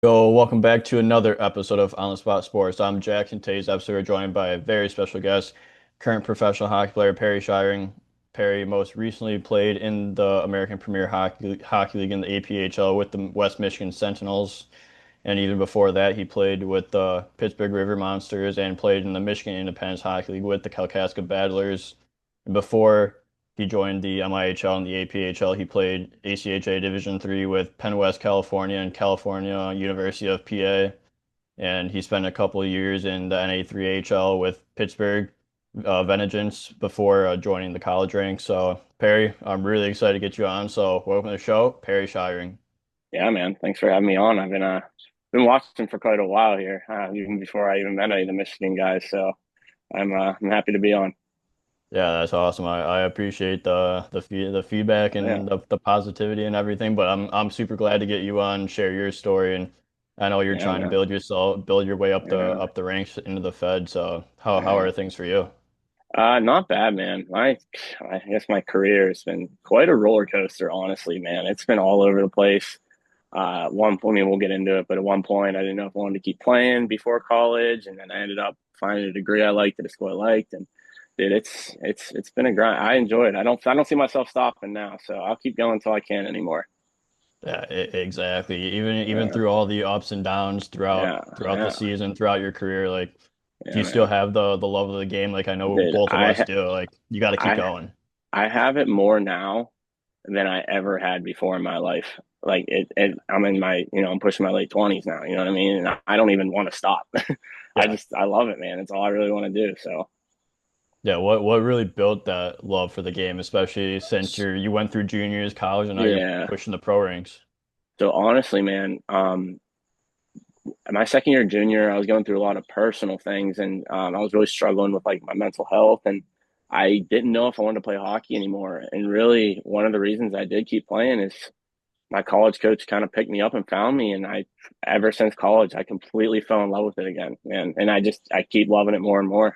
Yo, welcome back to another episode of On the Spot Sports. I'm Jackson. Today's episode, we're joined by a very special guest, current professional hockey player Perry Shiring. Perry most recently played in the American Premier Hockey League in the APHL with the West Michigan Sentinels. And even before that, he played with the Pittsburgh River Monsters and played in the Michigan Independence Hockey League with the Kalkaska Battlers. And before he joined the MIHL and the APHL, he played ACHA Division III with PennWest California and California University of PA. And he spent a couple of years in the NA3HL with Pittsburgh Vengeance before joining the college ranks. So, Perry, I'm really excited to get you on. So, welcome to the show, Perry Shiring. Yeah, man. Thanks for having me on. I've been watching for quite a while here, even before I even met any of the Michigan guys. So I'm happy to be on. Yeah, that's awesome. I appreciate the feedback Yeah, and the positivity and everything, but I'm super glad to get you on, share your story, and I know you're yeah, trying to man. build your way Yeah, up the ranks into the Fed. So how yeah. are things for you? Not bad, man. I guess my career has been quite a roller coaster, honestly, man. It's been all over the place. I mean, we'll get into it, but at one point, I didn't know if I wanted to keep playing before college, and then I ended up finding a degree I liked at a school I liked, and dude, it's been a grind. I enjoy it. I don't see myself stopping now, so I'll keep going until I can't anymore. Yeah, exactly. Even Yeah, through all the ups and downs yeah, throughout the yeah, season, throughout your career, like do yeah, you still man. have the love of the game? Like I know Dude, both of us do. Like you got to keep I going. I have it more now than I ever had before in my life. Like I'm in I'm pushing my late 20s now. You know what I mean? And I don't even want to stop. Yeah. I love it, man. It's all I really want to do. So. Yeah, what really built that love for the game, especially since you went through juniors, college, and now you're Yeah. pushing the pro ranks. So honestly, man, my second year junior, I was going through a lot of personal things, and I was really struggling with like my mental health, and I didn't know if I wanted to play hockey anymore. And really, one of the reasons I did keep playing is my college coach kind of picked me up and found me, and ever since college, I completely fell in love with it again, man. And I keep loving it more and more.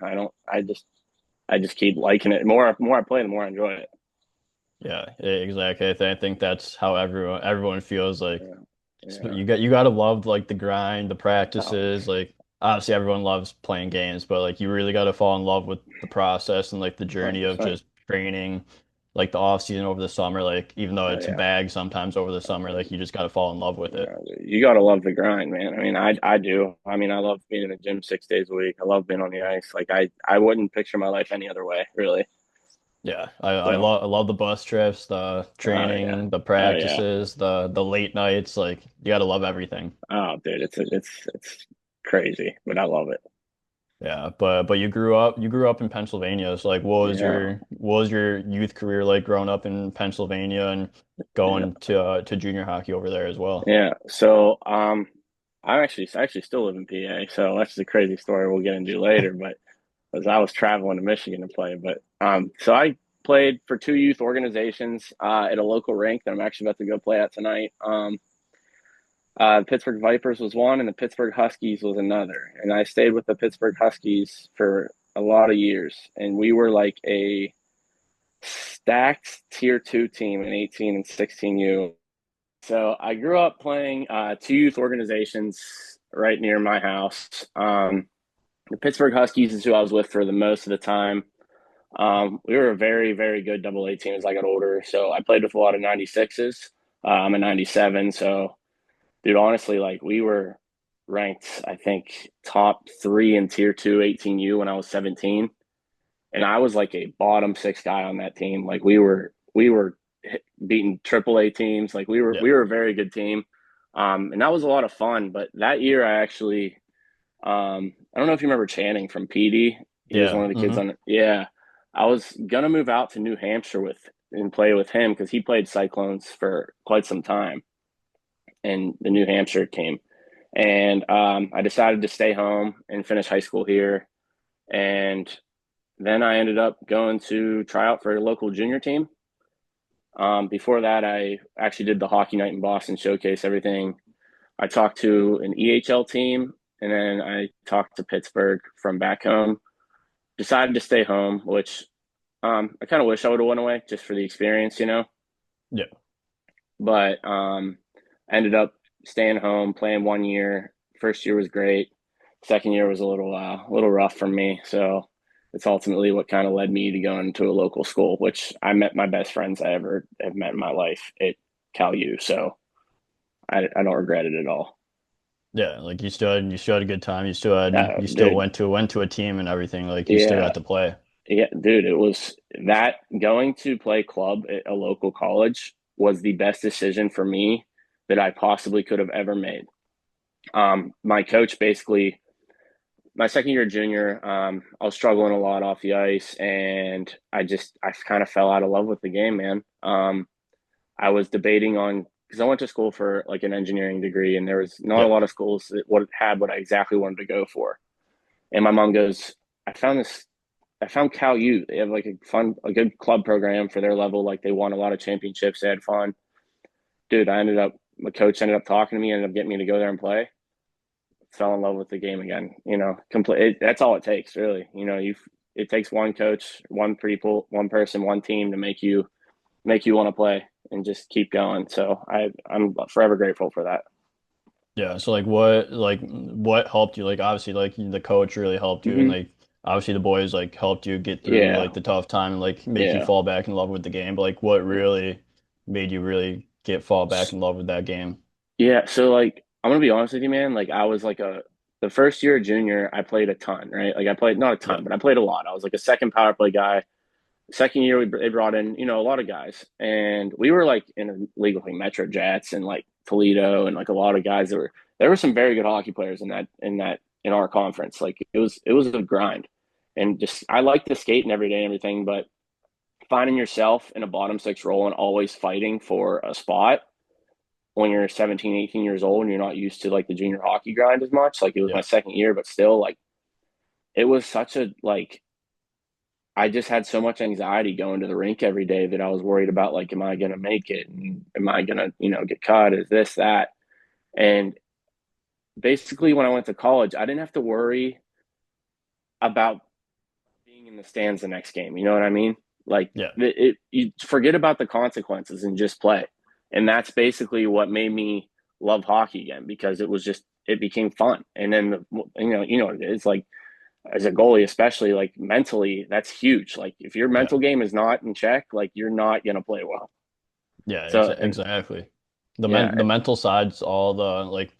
I just keep liking it more. The more I play, the more I enjoy it. Yeah, exactly. I think that's how everyone feels like. Yeah, yeah. You got to love like the grind, the Oh, practices. Like obviously everyone loves playing games, but like you really got to fall in love with the process and like the journey of 100%. just training, like the off season over the summer. Like even though Oh it's a yeah. bag sometimes over the summer, like you just got to fall in love with it. You got to love the grind, man. I mean, I do. I mean, I love being in the gym 6 days a week. I love being on the ice. Like I wouldn't picture my life any other way, really. Yeah, So, I love the bus trips, the oh yeah, training, the oh yeah. practices, the late nights. Like you got to love everything. Oh, dude, it's crazy, but I love it. Yeah, but you grew up in Pennsylvania. So like, Yeah, what was your youth career like growing up in Pennsylvania and yeah, going to junior hockey over there as well? yeah. So, I actually still live in PA. So that's the crazy story we'll get into later. But as I was traveling to Michigan to play, but so I played for two youth organizations at a local rink that I'm actually about to go play at tonight. The Pittsburgh Vipers was one, and the Pittsburgh Huskies was another. And I stayed with the Pittsburgh Huskies for a lot of years, and we were like a stacked tier two team in 18 and 16U. So I grew up playing two youth organizations right near my house. The Pittsburgh Huskies is who I was with for the most of the time. We were a very, very good double A team as I got older. So I played with a lot of 96s. I'm a 97. So, dude, honestly, like we were ranked, I think, top three in tier two 18U when I was 17. And I was like a bottom six guy on that team. Like we were beating triple A teams. Like Yeah. we were a very good team. And that was a lot of fun. But that year I actually, I don't know if you remember Channing from PD. He was Yeah. one of the kids Hmm. on. Yeah, I was gonna move out to New Hampshire with and play with him because he played Cyclones for quite some time in the New Hampshire team. And I decided to stay home and finish high school here. And then I ended up going to try out for a local junior team. Before that, I actually did the hockey night in Boston, showcase everything. I talked to an EHL team, and then I talked to Pittsburgh from back home. Decided to stay home, which I kind of wish I would have went away just for the experience, you know. Yeah. But I ended up staying home, playing 1 year. First year was great. Second year was a little rough for me. So it's ultimately what kind of led me to going to a local school, which I met my best friends I ever have met in my life at Cal U. So I don't regret it at all. Yeah, like you still had a good time. You still Dude, went to a team and everything. Like you still yeah, got to play. yeah, dude, it was that going to play club at a local college was the best decision for me that I possibly could have ever made. My coach basically, my second year junior, I was struggling a lot off the ice, and I kind of fell out of love with the game, man. I was debating on because I went to school for like an engineering degree, and there was not a Yeah. lot of schools that would had what I exactly wanted to go for. And my mom goes, I found this. I found Cal U. They have like a good club program for their level. Like they won a lot of championships. They had fun. Dude, my coach ended up talking to me, ended up getting me to go there and play. Fell in love with the game again. Complete. That's all it takes, really. It takes one coach, one people, one person, one team to make you want to play and just keep going. So I'm forever grateful for that. Yeah. So like what helped you? Like obviously like the coach really helped you and Hmm. like obviously the boys like helped you get through Yeah, like the tough time and like make you yeah, fall back in love with the game. But like what really made you really get fall back in love with that game? yeah. So like I'm gonna be honest with you, man. Like I was like a the first year of junior, I played a ton, right? Like I played not a Yeah. ton, but I played a lot. I was like a second power play guy. Second year, they brought in, a lot of guys, and we were like in a league with like Metro Jets and like Toledo and like a lot of guys that were there were some very good hockey players in our conference. Like it was a grind, and just I like the skating every day and everything, but finding yourself in a bottom six role and always fighting for a spot when you're 17, 18 years old and you're not used to like the junior hockey grind as much. Like it was my Yeah. second year, but still like it was such a like I just had so much anxiety going to the rink every day that I was worried about like, am I going to make it? And am I going to, get cut? Is this, that? And basically, when I went to college, I didn't have to worry about being in the stands the next game. You know what I mean? Like, Yeah. you forget about the consequences and just play. And that's basically what made me love hockey again because it became fun. And then, it's like, as a goalie, especially like mentally, that's huge. Like if your Yeah. mental game is not in check, like you're not gonna play well. Yeah, So and exactly. yeah, The mental side's all the like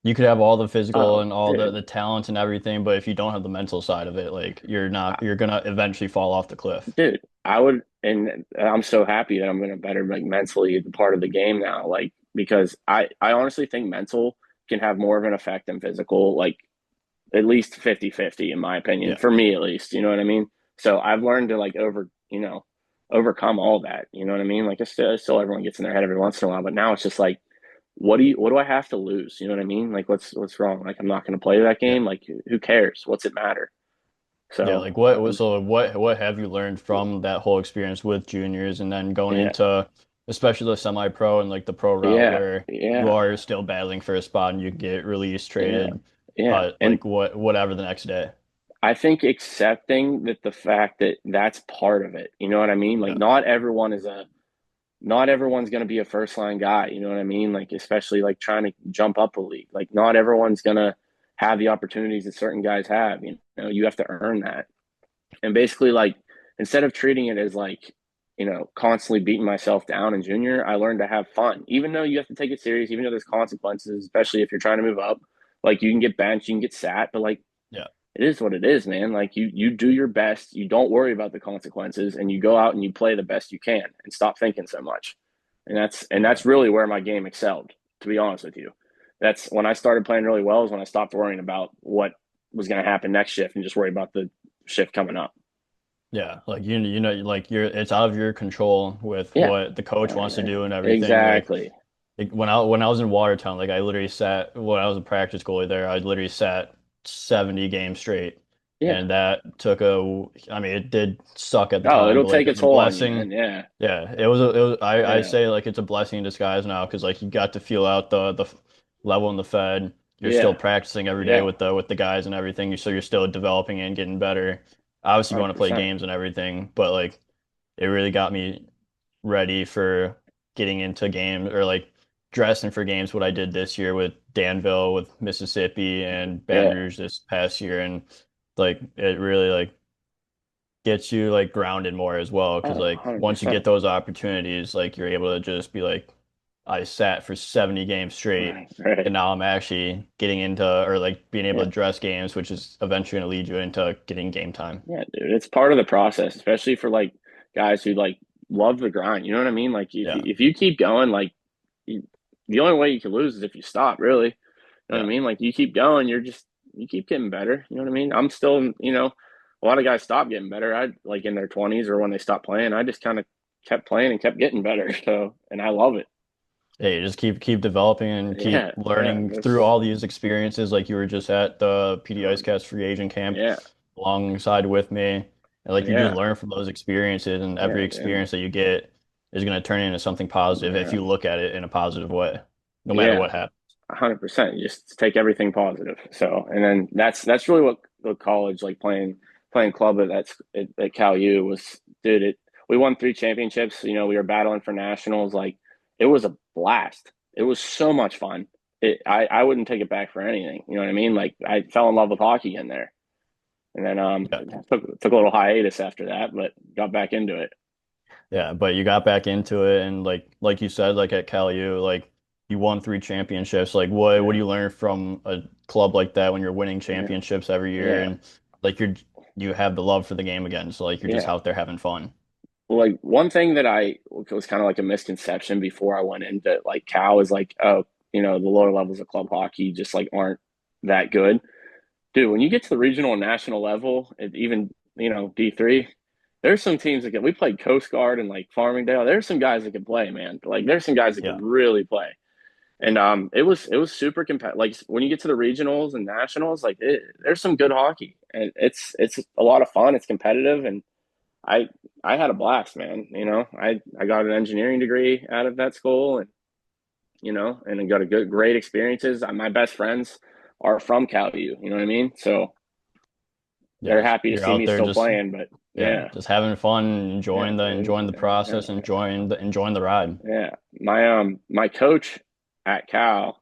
you could have all the physical oh and all dude, the talent and everything, but if you don't have the mental side of it, like I, you're gonna eventually fall off the cliff. dude, I would, and I'm so happy that I'm gonna better like mentally the part of the game now, like because I honestly think mental can have more of an effect than physical, like at least 50-50 in my opinion, Yeah. for me at least. You know what I mean? So I've learned to like overcome all that. You know what I mean? Like it's still everyone gets in their head every once in a while, but now it's just like what do I have to lose? You know what I mean? Like what's wrong? Like I'm not going to play that Yeah. game. Like who cares? What's it matter? Yeah, So like what have you learned from that whole experience with juniors and then going yeah, into especially the semi-pro and like the pro route yeah, where you yeah, are still battling for a spot and you get released, yeah, traded, yeah. but And like whatever the next day. I think accepting that the fact that that's part of it. You know what I mean? Like Yeah. not everyone's going to be a first line guy. You know what I mean? Like especially like trying to jump up a league. Like not everyone's going to have the opportunities that certain guys have. You have to earn that. And basically like instead of treating it as like constantly beating myself down in junior, I learned to have fun even though you have to take it serious, even though there's consequences, especially if you're trying to move up. Like you can get benched, you can get sat, but like Yeah. it is what it is, man. Like you do your best, you don't worry about the consequences, and you go out and you play the best you can and stop thinking so much. And that's Yeah. really where my game excelled, to be honest with you. That's when I started playing really well is when I stopped worrying about what was going to happen next shift and just worry about the shift coming up. Yeah, like you know like you're it's out of your control with Yeah, what the coach wants to do and everything. exactly. When I was in Watertown, like I literally sat when I was a practice goalie there, I literally sat 70 games straight. Yeah. And that took I mean it did suck at the Oh, time, it'll but like take it a was a toll on you, man. blessing. Yeah, Yeah, I yeah, say like it's a blessing in disguise now because like you got to feel out the level in the Fed. You're still yeah, practicing every day yeah, with the guys and everything. So you're still developing and getting better. Obviously going to play 100%. games and everything, but like it really got me ready for getting into games or like dressing for games, what I did this year with Danville, with Mississippi, and Baton Yeah. Rouge this past year, and like it really like gets you like grounded more as well because Oh, like once you 100%. get those opportunities, like you're able to just be like, I sat for 70 games straight, Right. Right. and now I'm actually getting into or like being able Yeah. to dress games, which is eventually going to lead you into getting game time. Yeah, dude. It's part of the process, especially for like guys who like love the grind. You know what I mean? Like Yeah, if you keep going, like you, the only way you can lose is if you stop, really. You know what I yeah. mean? Like you keep going, you keep getting better. You know what I mean? I'm still, a lot of guys stop getting better. I like in their 20s or when they stop playing. I just kind of kept playing and kept getting better. So, and I love it. Hey, just keep developing and keep Yeah, yeah, learning through all these experiences. Like you were just at the um, PDICast free agent camp yeah, alongside with me, and like you just yeah, learn from those experiences, and yeah, every dude. experience that you get is going to turn into something positive if Yeah, you look at it in a positive way, no matter yeah, what happens. 100%. You just take everything positive. So, and then that's really what the college like playing club at Cal U was. Dude, we won 3 championships. We were battling for nationals. Like it was a blast. It was so much fun. I wouldn't take it back for anything. You know what I mean? Like I fell in love with hockey in there, and then Yeah, took a little hiatus after that, but got back into it. yeah, but you got back into it, and like you said, like at Cal U, like you won 3 championships. Like what do Yeah, you learn from a club like that when you're winning yeah, championships every year, yeah, and like you have the love for the game again, so like you're just yeah. out there having fun. Well, like one thing that I was kind of like a misconception before I went into like Cal is like, oh, the lower levels of club hockey just like aren't that good. Dude, when you get to the regional and national level, even D3, there's some teams that we played Coast Guard and like Farmingdale. There's some guys that can play, man. Like there's some guys that can Yeah. really play. And it was super competitive. Like when you get to the regionals and nationals, like there's some good hockey, and it's a lot of fun. It's competitive, and I I had a blast, man. I got an engineering degree out of that school, and I got a great experiences. My best friends are from Cal U. You know what I mean? So they're Yes. happy to You're see out me there still just playing. But yeah, yeah, just having fun, yeah, dude, enjoying the process, yeah, enjoying the ride. yeah. My coach at Cal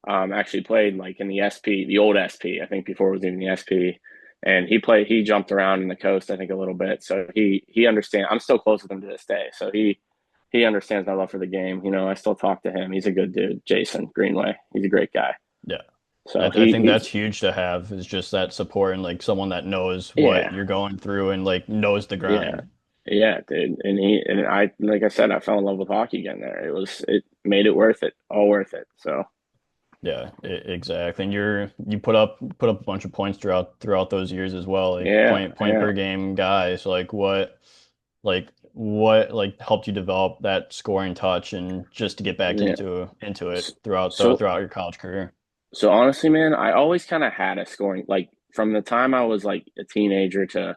actually played like in the SP, the old SP. I think before it was even the SP. And he jumped around in the coast, I think, a little bit. So he understands. I'm still close with him to this day. So he understands my love for the game. I still talk to him. He's a good dude, Jason Greenway. He's a great guy. Yeah. So I he think he's that's huge to have is just that support and like someone that knows what yeah, you're going through and like knows the yeah, grind. yeah, dude. And I like I said, I fell in love with hockey again there. It made it worth it, all worth it. So Yeah, exactly. And you put up a bunch of points throughout those years as well, like yeah, point yeah, per game guy. So what like helped you develop that scoring touch and just to get back yeah. into it So throughout your college career. so honestly, man, I always kind of had a scoring like from the time I was like a teenager to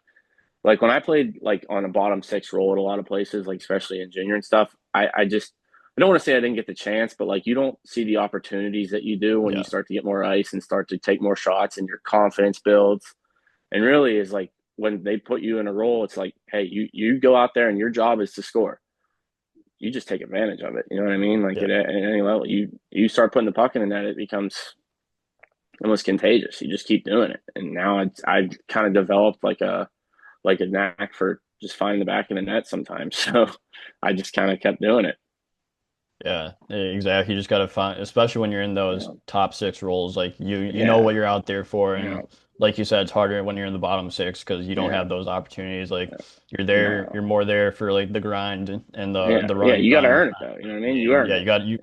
like when I played like on a bottom six role at a lot of places, like especially in junior and stuff, I don't want to say I didn't get the chance, but like you don't see the opportunities that you do when you Yeah. start to get more ice and start to take more shots and your confidence builds. And really is like when they put you in a role, it's like, hey, you go out there and your job is to score. You just take advantage of it. You know what I mean? Like Yeah. at any level, you start putting the puck in the net, it becomes almost contagious. You just keep doing it. And now I kind of developed like a knack for just finding the back of the net sometimes. So I just kind of kept doing it. Yeah, exactly. You just got to find, especially when you're in those Yeah, top six roles, like you know yeah, what you're out there for, yeah, and like you said, it's harder when you're in the bottom six because you don't yeah. have those opportunities. Like you're No, more there for like the grind and yeah, the run yeah. and You got to gun earn it kind though. You know what I of mean? You game. earn Yeah, it. Yeah, you got you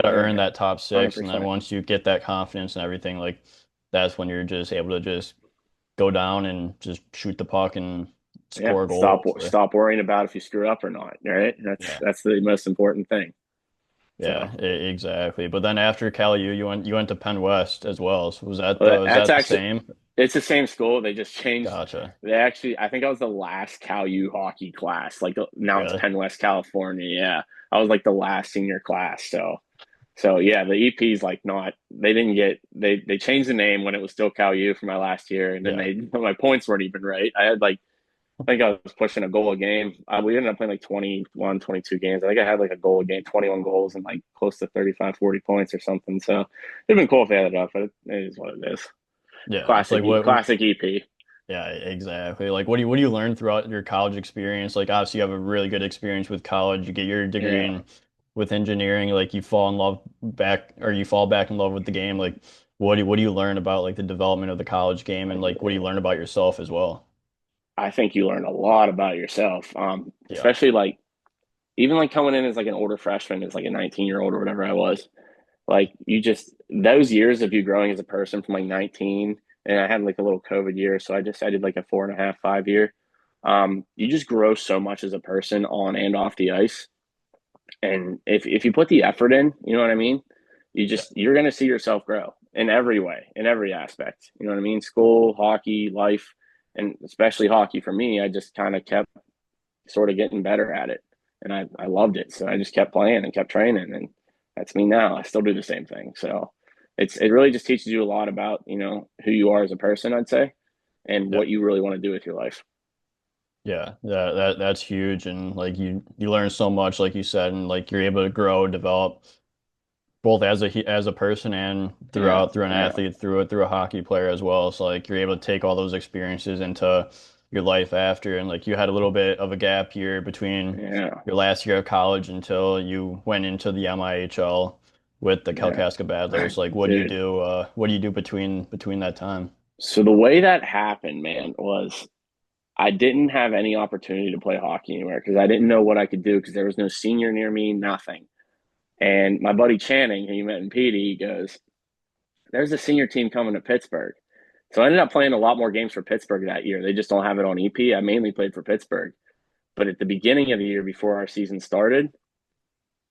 to earn earn it. that top one Hundred six, and then percent. once you get that confidence and everything, like that's when you're just able to just go down and just shoot the puck and Yeah. score Stop goals. stop worrying about if you screw up or not. Right. That's Yeah. that's the most important thing. So. Yeah, exactly. But then after Cal U, you went to Penn West as well. So But is that's that the actually same? it's the same school. They just changed. Gotcha. They actually, I think I was the last Cal U hockey class. Like now it's Really? PennWest California. Yeah, I was like the last senior class. So yeah, the EP's like not. They didn't get. They changed the name when it was still Cal U for my last year, and then Yeah. they my points weren't even right. I had like I think I was pushing a goal a game. We ended up playing like 21, 22 games. I think I had like a goal a game, 21 goals and like close to 35, 40 points or something. So it'd been cool if they had it up, but it is what it is. Yeah, it's like Classic EP. yeah, exactly. Like what do you learn throughout your college experience? Like obviously you have a really good experience with college. You get your degree Yeah. in with engineering, like you fall back in love with the game. Like what do you learn about like the development of the college game and like what do you learn about yourself as well? I think you learn a lot about yourself. Yeah. Especially like even like coming in as like an older freshman, as like a 19-year-old or whatever I was. Like you just those years of you growing as a person from like 19, and I had like a little COVID year, so I did like a 4.5, 5 year. You just grow so much as a person on and off the ice. And if you put the effort in, you know what I mean? Yeah. You're gonna see yourself grow in every way, in every aspect. You know what I mean? School, hockey, life, and especially hockey for me, I just kind of kept sort of getting better at it. And I loved it. So I just kept playing and kept training. And that's me now. I still do the same thing. So it really just teaches you a lot about, who you are as a person, I'd say, and Yeah. what you really want to do with your life. Yeah, that's huge and like you learn so much like you said and like you're able to grow, develop both as a person and Yeah. through an Yeah. athlete through a hockey player as well. So like you're able to take all those experiences into your life after and like you had a little bit of a gap year between Yeah. your last year of college until you went into the MIHL with the Yeah. Kalkaska Battlers. Like Dude. what do you do between that time? So the way that happened, man, was I didn't have any opportunity to play hockey anywhere because I didn't know what I could do because there was no senior near me, nothing. And my buddy Channing, who you met in PD, he goes, there's a senior team coming to Pittsburgh. So I ended up playing a lot more games for Pittsburgh that year. They just don't have it on EP. I mainly played for Pittsburgh. But at the beginning of the year before our season started,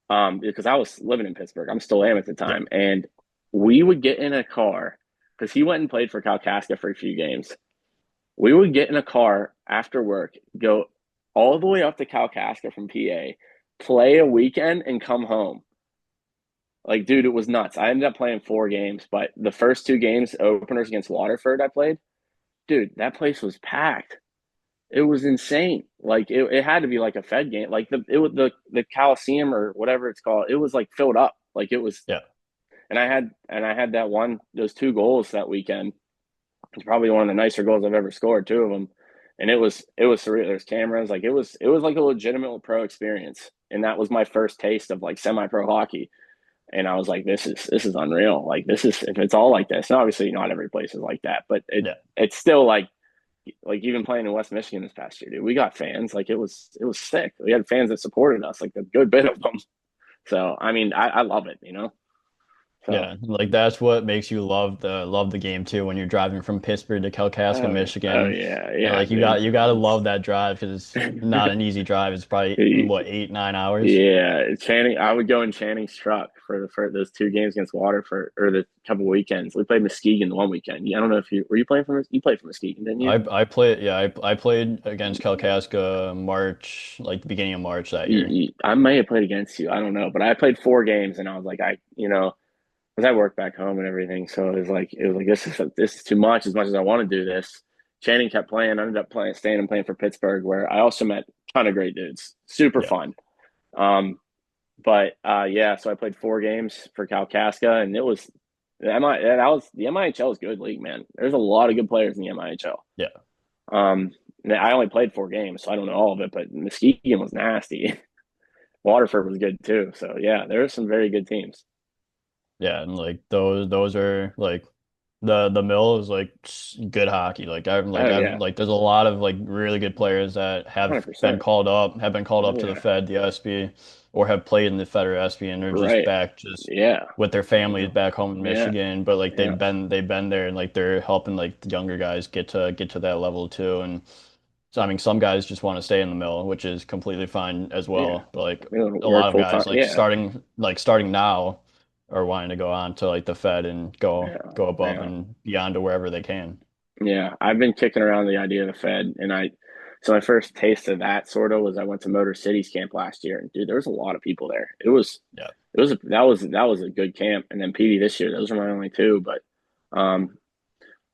because I was living in Pittsburgh, I'm still am at the Yeah. time, and we would get in a car because he went and played for Kalkaska for a few games. We would get in a car after work, go all the way up to Kalkaska from PA, play a weekend, and come home. Like, dude, it was nuts. I ended up playing 4 games, but the first 2 games, openers against Waterford, I played. Dude, that place was packed. It was insane. Like it had to be like a Fed game. Like the Coliseum or whatever it's called. It was like filled up. Like it was. Yeah. And I had those 2 goals that weekend. It's probably one of the nicer goals I've ever scored. 2 of them, and it was surreal. There's cameras. Like it was like a legitimate pro experience. And that was my first taste of like semi-pro hockey. And I was like, this is unreal. Like this is if it's all like this. And obviously, not every place is like that, but Yeah. it's still like even playing in West Michigan this past year, dude, we got fans. Like it was sick. We had fans that supported us, like a good bit of them. So I mean, I love it. So Yeah, like that's what makes you love the game too when you're driving from Pittsburgh to Kalkaska, oh Michigan. yeah, And yeah, like dude. you got to love that drive because it's not an easy drive. It's probably what 8 9 hours. Yeah, Channing. I would go in Channing's truck for those 2 games against Waterford or the couple weekends. We played Muskegon one weekend. Yeah, I don't know if you playing for you played for Muskegon, didn't you? I played against Kalkaska March like the beginning of March that year. I may have played against you. I don't know, but I played 4 games and I was like, because I work back home and everything, so it was like this is too much. As much as I want to do this, Channing kept playing. I ended up staying and playing for Pittsburgh, where I also met a ton of great dudes. Super Yeah, fun. But yeah, so I played 4 games for Kalkaska, and it was the MIHL is a good league, man. There's a lot of good players in the MIHL. yeah, Um, I only played 4 games, so I don't know all of it, but Muskegon was nasty. Waterford was good too. So yeah, there are some very good teams. yeah. And like those are like the mill is like good hockey. Oh I've yeah, like there's a lot of like really good players that 100%. have been called Oh up to the yeah, Fed, the SB, or have played in the Fed or SB, and they're just right. back just Yeah, with their families back home in yeah, Michigan. But like yeah, they've been there and like they're helping like the younger guys get to that level too. And so I mean some guys just want to stay in the mill, which is completely fine as yeah. well. But like We don't a work lot of full time. guys like Yeah, starting now are wanting to go on to like the Fed and yeah, go above yeah. and beyond to wherever they can. Yeah, I've been kicking around the idea of the Fed, and so my first taste of that sort of was I went to Motor Cities camp last year, and dude, there was a lot of people there. Yeah. That was a good camp, and then PD this year, those are my only 2, but um,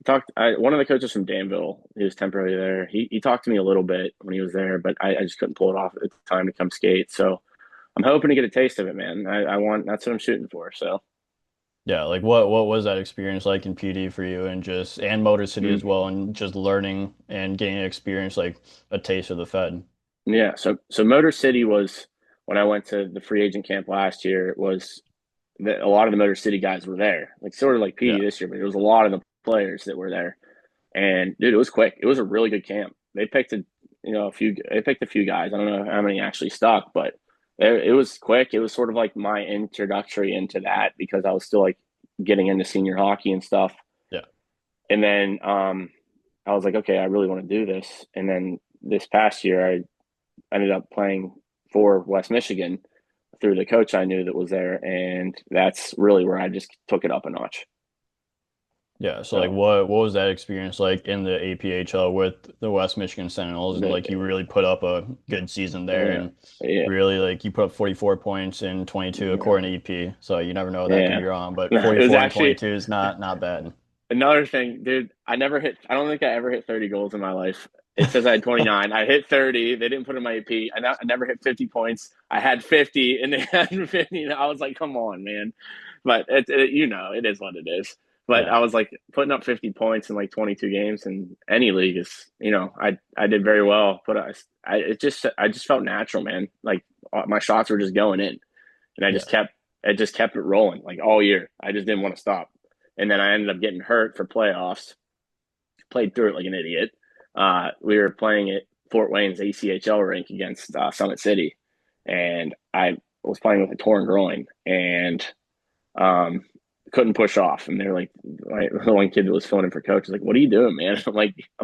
one of the coaches from Danville, he was temporarily there. He talked to me a little bit when he was there, but I just couldn't pull it off at the time to come skate. So I'm hoping to get a taste of it, man. I want that's what I'm shooting for. So Yeah, like what was that experience like in PD for you and just and Motor City as mm, well and just learning and gaining experience like a taste of the Fed. yeah, so Motor City was when I went to the free agent camp last year. It was that a lot of the Motor City guys were there, like sort of like Yeah. PD this year, but it was a lot of the players that were there. And dude, it was quick. It was a really good camp. They picked a few guys. I don't know how many actually stuck, but it was quick. It was sort of like my introductory into that because I was still like getting into senior hockey and stuff. Yeah. And then I was like, okay, I really want to do this. And then this past year, I ended up playing for West Michigan through the coach I knew that was there, and that's really where I just took it up a notch. Yeah, so like So what was that experience like in the APHL with the West Michigan Sentinels? the, Like you really put up a good season there yeah, and yeah, really like you put up 44 points in 22 yeah, according to EP. So you never know that could yeah. be wrong, but It was 44 and actually 22 is not bad. another thing, dude. I don't think I ever hit 30 goals in my life. It says I had 29. I hit 30. They didn't put in my AP. I never hit 50 points. I had 50 and they had 50. And I was like, come on, man. But it is what it is. But Yeah. I was like putting up 50 points in like 22 games in any league is, I did very well. But I just felt natural, man. Like my shots were just going in and Yeah. I just kept it rolling like all year. I just didn't want to stop. And then I ended up getting hurt for playoffs. Played through it like an idiot. We were playing at Fort Wayne's ACHL rink against Summit City, and I was playing with a torn groin and um, couldn't push off. And they're like, the one kid that was filling in for coach was like, "What are you doing, man?" I'm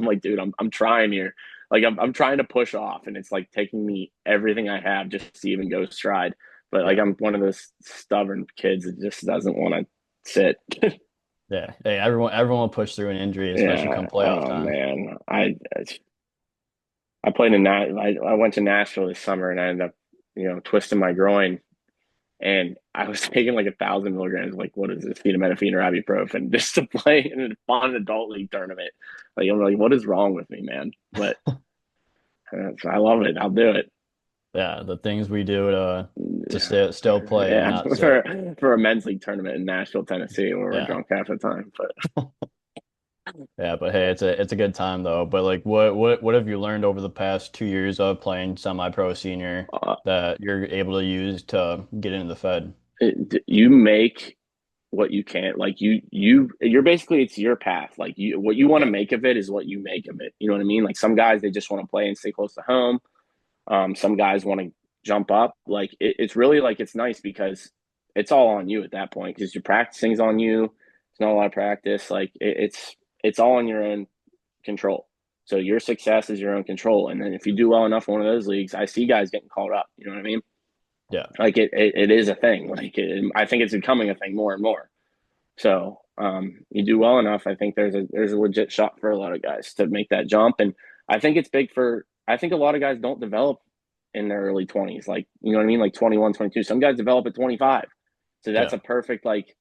like, dude, I'm trying here. Like I'm trying to push off, and it's like taking me everything I have just to even go stride. But like Yeah. I'm one of those stubborn kids that just doesn't want to sit. Yeah. Hey, everyone will push through an injury, especially Yeah. come playoff Oh time. man. I played in that. I went to Nashville this summer and I ended up, twisting my groin. And I was taking like 1,000 milligrams, like what is this, acetaminophen or ibuprofen, just to play in a fun adult league tournament. Like I'm like, what is wrong with me, man? But I love it. I'll do it. Yeah, the things we do to Yeah, still play and yeah. not sit. For a men's league tournament in Nashville, Tennessee, where we're Yeah. drunk half the time. But Yeah, but hey, it's a good time though. But like what have you learned over the past 2 years of playing semi-pro senior uh, that you're able to use to get into the Fed? you make what you can like you're basically it's your path like you what you want to Yeah. make of it is what you make of it, you know what I mean? Like some guys they just want to play and stay close to home. Some guys want to jump up. Like it's really like it's nice because it's all on you at that point because your practicing's on you. It's not a lot of practice. Like it's all in your own control. So your success is your own control. And then if you do well enough in one of those leagues, I see guys getting called up. You know what I mean? Yeah. Like it is a thing. I think it's becoming a thing more and more. So you do well enough, I think there's a legit shot for a lot of guys to make that jump. And I think it's big for I think a lot of guys don't develop in their early 20s, like you know what I mean, like 21, 22. Some guys develop at 25. So that's Yeah. a perfect like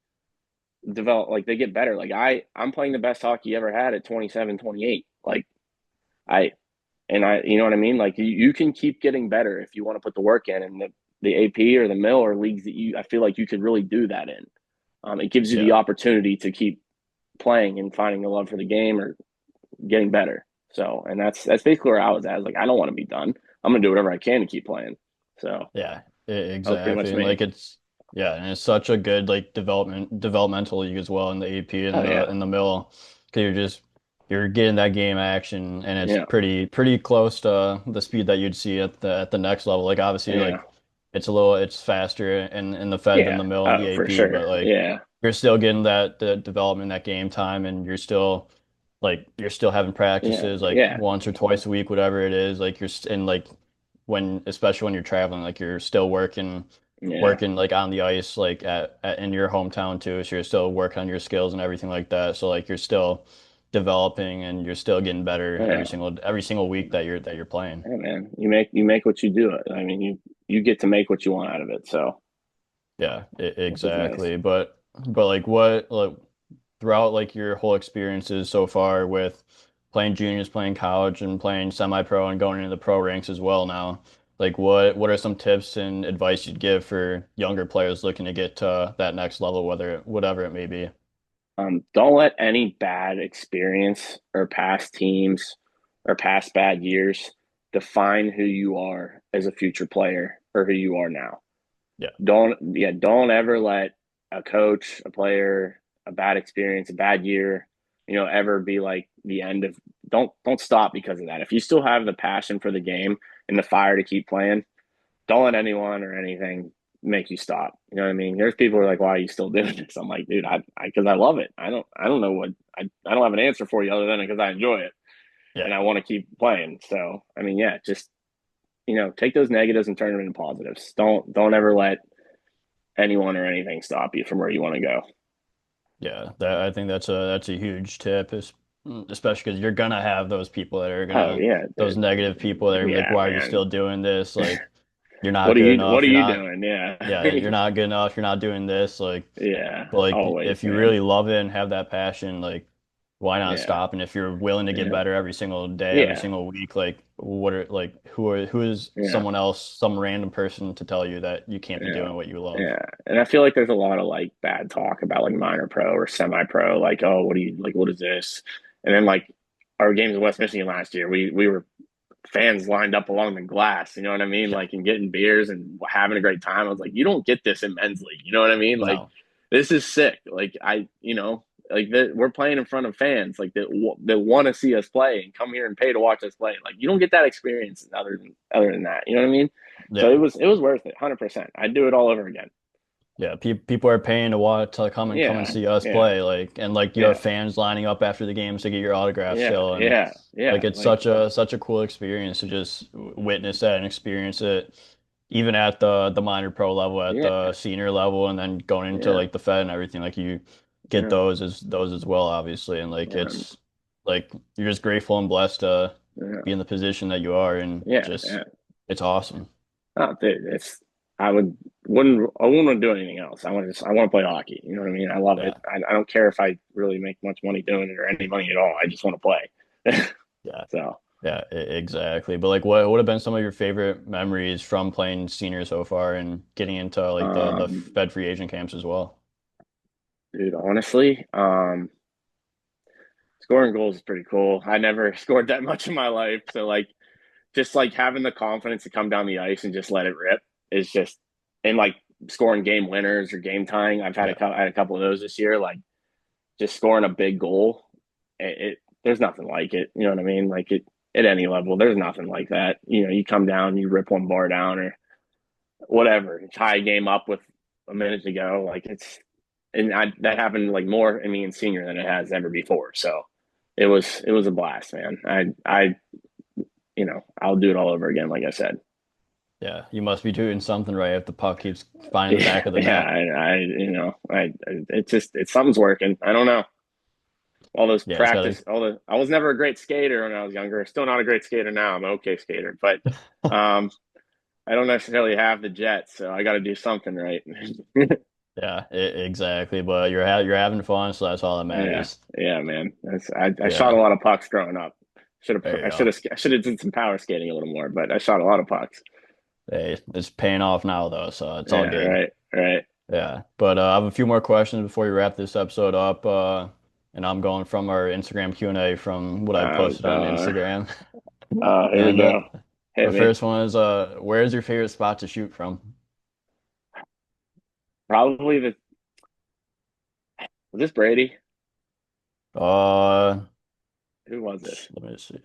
develop like they get better. Like I'm playing the best hockey you ever had at 27, 28. Like I I you know what I mean? Like you can keep getting better if you want to put the work in and the AP or the mill or leagues that I feel like you could really do that in. It gives you the Yeah. opportunity to keep playing and finding a love for the game or getting better. So, and that's basically where I was at. I was like, I don't want to be done. I'm gonna do whatever I can to keep playing. So Yeah. that was pretty Exactly. much And me. like it's yeah, and it's such a good like developmental league as well in the AP Oh and yeah, the mill because you're getting that game action and it's yeah, pretty close to the speed that you'd see at the next level. Like obviously yeah, like it's faster in the Fed than yeah. the mill and Oh, the for AP, sure. but like Yeah, you're still getting that the development, that game time, and you're still having yeah, practices like yeah, once or twice a week, whatever it is. Like and like when especially when you're traveling, like you're still yeah, working like on the ice, like in your hometown too. So you're still working on your skills and everything like that. So like you're still developing and you're still getting better yeah. every single week that you're playing. Hey man, you make what you do. I mean, you get to make what you want out of it. So Yeah, which is nice. exactly. But like what like throughout like your whole experiences so far with playing juniors, playing college, and playing semi-pro and going into the pro ranks as well now. Like what are some tips and advice you'd give for younger players looking to get to that next level, whatever it may be? Don't let any bad experience or past teams or past bad years define who you are as a future player or who you are now. Yeah. Don't ever let a coach, a player, a bad experience, a bad year, ever be like the end of. Don't stop because of that. If you still have the passion for the game and the fire to keep playing, don't let anyone or anything make you stop. You know what I mean? There's people who are like, "Why are you still doing this?" I'm like, "Dude, because I love it. I don't know what I don't have an answer for you other than because I enjoy it Yeah. and I want to keep playing." So, I mean, yeah, just take those negatives and turn them into positives. Don't ever let anyone or anything stop you from where you want to go. Yeah, that I think that's a huge tip, especially because you're gonna have those people that are Oh gonna yeah, those dude. negative people that are gonna be like, Yeah, why are you man. still doing this? Like, you're not good What enough. are You're you not, doing? Yeah. yeah, you're not good enough. You're not doing this. Like, Yeah, but like always, if you man. really love it and have that passion, like, why not Yeah, stop? And if you're willing to get yeah, better every single day, every yeah, single week, like, who is yeah, someone else, some random person to tell you that you can't be yeah, doing what you love? yeah. And I feel like there's a lot of like bad talk about like minor pro or semi pro, like, oh, what do you like, what is this? And then like our games in West Michigan last year, we were fans lined up along the glass, you know what I mean? Yeah, Like and getting beers and having a great time. I was like, you don't get this in men's league, you know what I mean? Like no, this is sick. Like like we're playing in front of fans like that want to see us play and come here and pay to watch us play. Like you don't get that experience other than that. You know what I mean? So yeah. it was worth it, 100%. I'd do it all over again. Yeah, pe people are paying to watch to come and Yeah, see us yeah, play, like, and like you have yeah, fans lining up after the games to get your autograph yeah, still, and yeah, yeah. like it's Like such a cool experience to just witness that and experience it, even at the minor pro level, at yeah, the senior level, and then going into yeah, like the Fed and everything. Like you get yeah, those as well, obviously, and like yeah, it's like you're just grateful and blessed to yeah, be in the position that you are, and yeah, just yeah. it's awesome. Oh, dude, I wouldn't do anything else. I want to play hockey. You know what I mean? I love it. Yeah. I don't care if I really make much money doing it or any money at all. I just want to play. Yeah. So, Yeah, exactly. But like what would have been some of your favorite memories from playing senior so far and getting into like the um, Fed free agent camps as well? dude, honestly, scoring goals is pretty cool. I never scored that much in my life, so like just like having the confidence to come down the ice and just let it rip is just and like scoring game winners or game tying. Yeah. I had a couple of those this year. Like just scoring a big goal, it there's nothing like it. You know what I mean? Like it at any level, there's nothing like that. You come down, you rip one bar down or whatever, tie a game up with a minute to go. Like that happened like more in me in senior than it has ever before. So it was a blast, man. I'll do it all over again, like I said. Yeah. You must be doing something right if the puck keeps finding the back Yeah, of the yeah. net. It's just it's something's working. I don't know. All those Yeah, it's practice, all the. I was never a great skater when I was younger. Still not a great skater now. I'm an okay skater, but gotta um, I don't necessarily have the jets, so I got to do something right. Yeah, exactly. But you're having fun, so that's all that Yeah, matters. yeah, man. I shot a Yeah. lot of pucks growing up. There you go. I should have did some power skating a little more, but I shot a lot of pucks. Hey, it's paying off now though, so it's all Yeah, good. right, right. Yeah, but I have a few more questions before we wrap this episode up. And I'm going from our Instagram Q&A from what I Oh posted on God. Instagram. Here we And go. the Hit me. first one is where's your favorite spot to shoot from? Probably the was this Brady? Uh, Who was this? Let me see.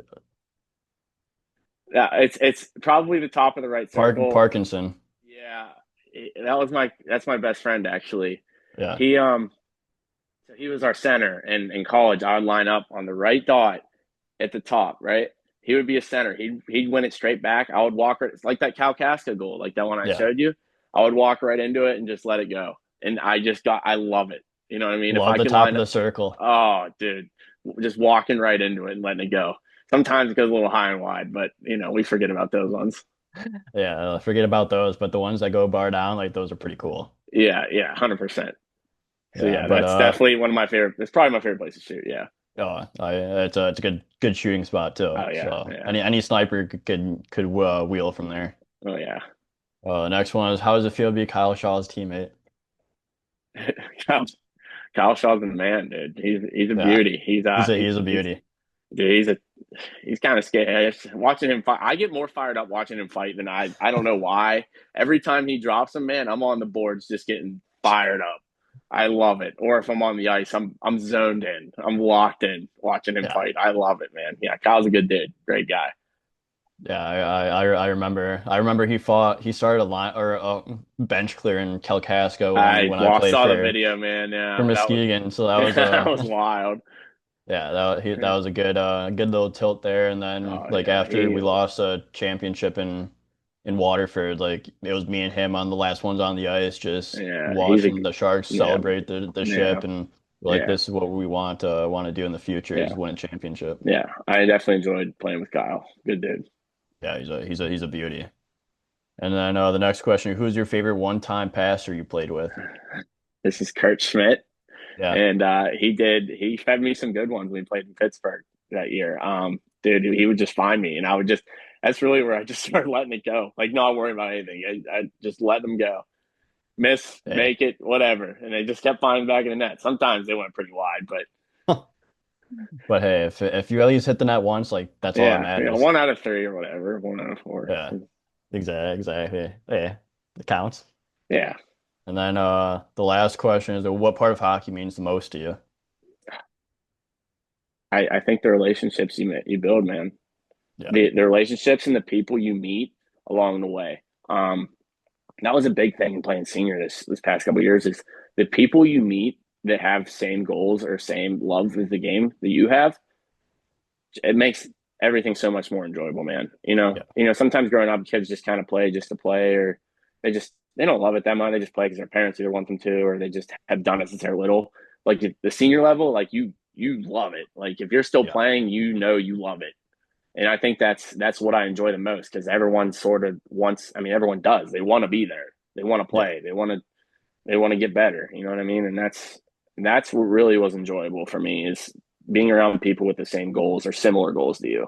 Yeah, it's probably the top of the right circle. Parkinson. Yeah, that's my best friend actually. Yeah, He so he was our center in college. I would line up on the right dot at the top, right? He would be a center. He'd win it straight back. I would walk right. It's like that Cal Casca goal, like that one I yeah. showed you. I would walk right into it and just let it go. And I love it. You know what I mean? If Love I the can top line of up, the circle. oh, dude, just walking right into it and letting it go. Sometimes it goes a little high and wide, but we forget about those ones. Yeah, forget about those, but the ones that go bar down, like those are pretty cool. Yeah, yeah, 100%. So Yeah, yeah, but that's definitely one of my favorite. It's probably my favorite place to shoot. Yeah. it's a good shooting spot too. Oh yeah. So Yeah. any sniper could wheel from there. Oh yeah. The next one is how does it feel to be Kyle Shaw's teammate? Kyle, Kyle Shaw's the man, dude. He's a Yeah, beauty. he's a He's beauty. dude. He's kind of scary. Watching him fight, I get more fired up watching him fight than I don't know why. Every time he drops him, man, I'm on the boards just getting fired up. I love it. Or if I'm on the ice, I'm zoned in. I'm locked in watching him Yeah. fight. I love it, man. Yeah, Kyle's a good dude. Great guy. Yeah, I remember he started a line or a bench clear in Kalkaska I when I played saw the video, man. for Yeah, that was Muskegon. So that was that was wild. yeah, that was a good little tilt there. And then Oh like yeah, after we lost a championship in Waterford, like it was me and him on the last ones on the ice, just he's a watching the Sharks yeah, celebrate the yeah, ship, and we're like, yeah, this is what we want to do in the future yeah, is win a championship. yeah. I definitely enjoyed playing with Kyle. Good dude. Yeah, he's a beauty. And then the next question, who's your favorite one-time passer you played with? This is Kurt Schmidt, Yeah. and he fed me some good ones when we played in Pittsburgh that year. Dude, he would just find me, and I would just. That's really where I just started letting it go. Like, not worrying about anything. I just let them go. Miss, Hey. make it, whatever. And they just kept finding back in the net. Sometimes they went pretty wide, but But hey, if you at least hit the net once, like that's all that yeah, matters. 1 out of 3 or whatever, 1 out of 4. Yeah, exactly. Hey, it counts. Yeah, And then the last question is what part of hockey means the most to you? I think the relationships you build, man, Yeah, the relationships and the people you meet along the way. That was a big thing in playing senior this past couple of years is the people you meet that have same goals or same love with the game that you have. It makes everything so much more enjoyable, man. yeah, Sometimes growing up, kids just kind of play just to play, or they don't love it that much. They just play because their parents either want them to, or they just have done it since they're little. Like the senior level, like you love it. Like if you're still yeah, playing, you love it. And I think that's what I enjoy the most because everyone sort of wants. I mean, everyone does. They want to be there. They want to yeah, play. They want to get better. You know what I mean? And that's what really was enjoyable for me is being around people with the same goals or similar goals to you.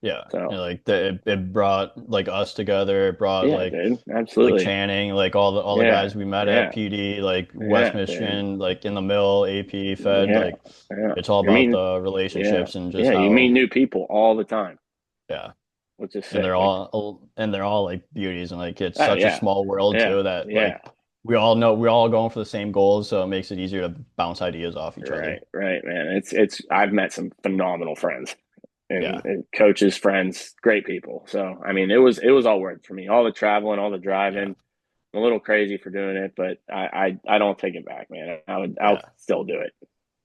yeah. So Like it brought like us together. It brought yeah, dude, like absolutely. Channing, like all the Yeah, guys we met at yeah, PD, like West yeah, dude. Michigan, like in the mill, AP, Fed, Yeah, like yeah. it's all You're about meeting, the yeah, relationships and just yeah. You meet how new people all the time, yeah. which is And sick. Like, they're all like beauties and like it's oh such a yeah, small world yeah, too that yeah. like we're all going for the same goals, so it makes it easier to bounce ideas off each Right, other. right, man. It's. I've met some phenomenal friends and, Yeah. and coaches, friends, great people. So I mean, it was all worth it for me. All the traveling, all the Yeah. driving. I'm a little crazy for doing it, but I don't take it back, man. I'll Yeah. still do it.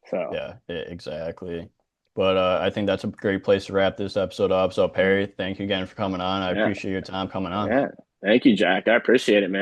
So Exactly. But I think that's a great place to wrap this episode up. So yeah, Perry, thank you again for coming on. I yeah, appreciate your time coming on. yeah. Thank you, Jack. I appreciate it, man.